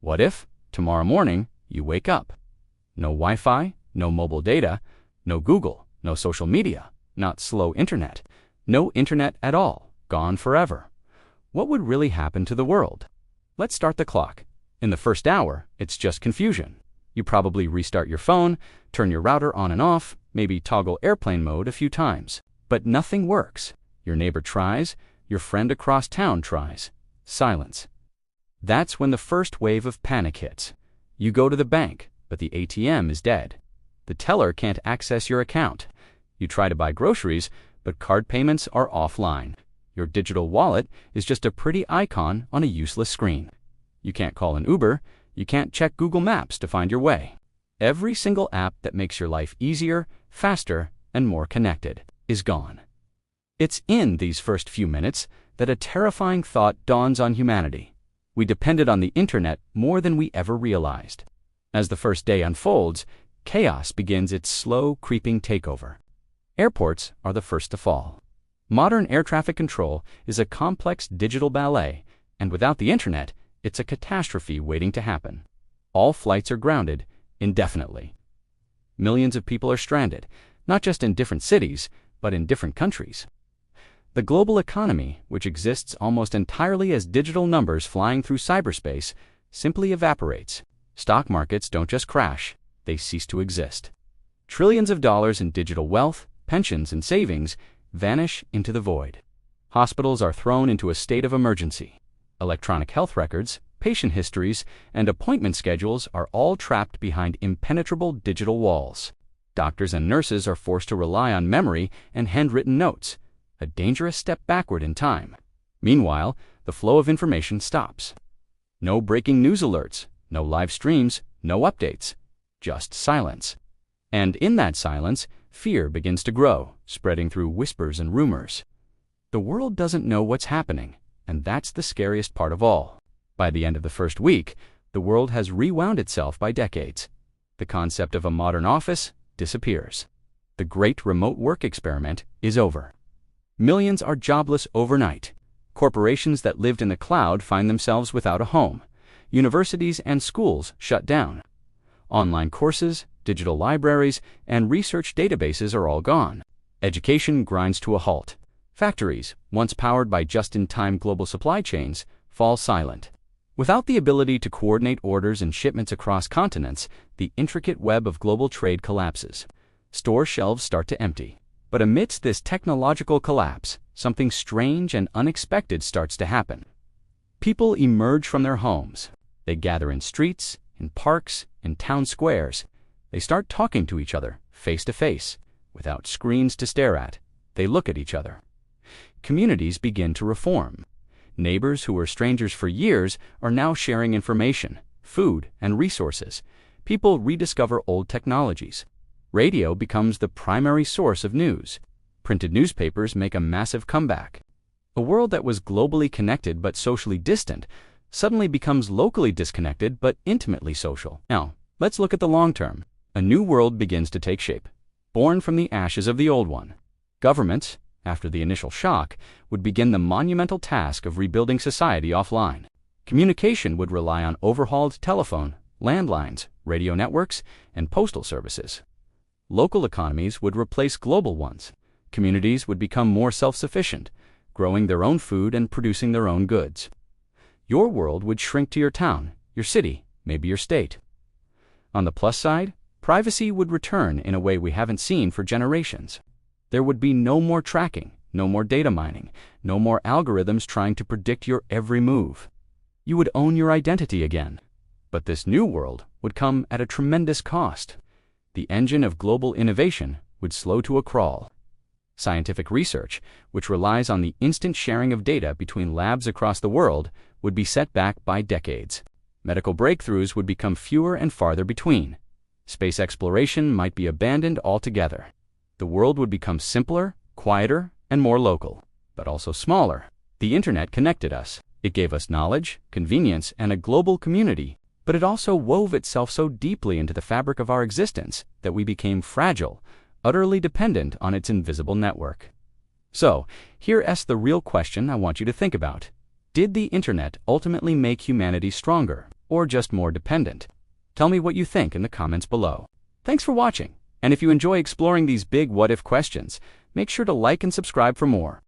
What if, tomorrow morning, you wake up? No Wi-Fi, no mobile data, no Google, no social media, not slow internet, no internet at all, gone forever. What would really happen to the world? Let's start the clock. In the first hour, it's just confusion. You probably restart your phone, turn your router on and off, maybe toggle airplane mode a few times. But nothing works. Your neighbor tries, your friend across town tries. Silence. That's when the first wave of panic hits. You go to the bank, but the ATM is dead. The teller can't access your account. You try to buy groceries, but card payments are offline. Your digital wallet is just a pretty icon on a useless screen. You can't call an Uber, you can't check Google Maps to find your way. Every single app that makes your life easier, faster, and more connected is gone. It's in these first few minutes that a terrifying thought dawns on humanity. We depended on the internet more than we ever realized. As the first day unfolds, chaos begins its slow, creeping takeover. Airports are the first to fall. Modern air traffic control is a complex digital ballet, and without the internet, it's a catastrophe waiting to happen. All flights are grounded indefinitely. Millions of people are stranded, not just in different cities, but in different countries. The global economy, which exists almost entirely as digital numbers flying through cyberspace, simply evaporates. Stock markets don't just crash, they cease to exist. Trillions of dollars in digital wealth, pensions, and savings vanish into the void. Hospitals are thrown into a state of emergency. Electronic health records, patient histories, and appointment schedules are all trapped behind impenetrable digital walls. Doctors and nurses are forced to rely on memory and handwritten notes, a dangerous step backward in time. Meanwhile, the flow of information stops. No breaking news alerts, no live streams, no updates, just silence. And in that silence, fear begins to grow, spreading through whispers and rumors. The world doesn't know what's happening, and that's the scariest part of all. By the end of the first week, the world has rewound itself by decades. The concept of a modern office disappears. The great remote work experiment is over. Millions are jobless overnight. Corporations that lived in the cloud find themselves without a home. Universities and schools shut down. Online courses, digital libraries, and research databases are all gone. Education grinds to a halt. Factories, once powered by just-in-time global supply chains, fall silent. Without the ability to coordinate orders and shipments across continents, the intricate web of global trade collapses. Store shelves start to empty. But amidst this technological collapse, something strange and unexpected starts to happen. People emerge from their homes. They gather in streets, in parks, in town squares. They start talking to each other, face to face, without screens to stare at. They look at each other. Communities begin to reform. Neighbors who were strangers for years are now sharing information, food, and resources. People rediscover old technologies. Radio becomes the primary source of news. Printed newspapers make a massive comeback. A world that was globally connected but socially distant suddenly becomes locally disconnected but intimately social. Now, let's look at the long term. A new world begins to take shape, born from the ashes of the old one. Governments, after the initial shock, would begin the monumental task of rebuilding society offline. Communication would rely on overhauled telephone, landlines, radio networks, and postal services. Local economies would replace global ones. Communities would become more self-sufficient, growing their own food and producing their own goods. Your world would shrink to your town, your city, maybe your state. On the plus side, privacy would return in a way we haven't seen for generations. There would be no more tracking, no more data mining, no more algorithms trying to predict your every move. You would own your identity again. But this new world would come at a tremendous cost. The engine of global innovation would slow to a crawl. Scientific research, which relies on the instant sharing of data between labs across the world, would be set back by decades. Medical breakthroughs would become fewer and farther between. Space exploration might be abandoned altogether. The world would become simpler, quieter, and more local, but also smaller. The internet connected us. It gave us knowledge, convenience, and a global community, but it also wove itself so deeply into the fabric of our existence that we became fragile, utterly dependent on its invisible network. So, here's the real question I want you to think about. Did the internet ultimately make humanity stronger, or just more dependent? Tell me what you think in the comments below. Thanks for watching, and if you enjoy exploring these big what-if questions, make sure to like and subscribe for more.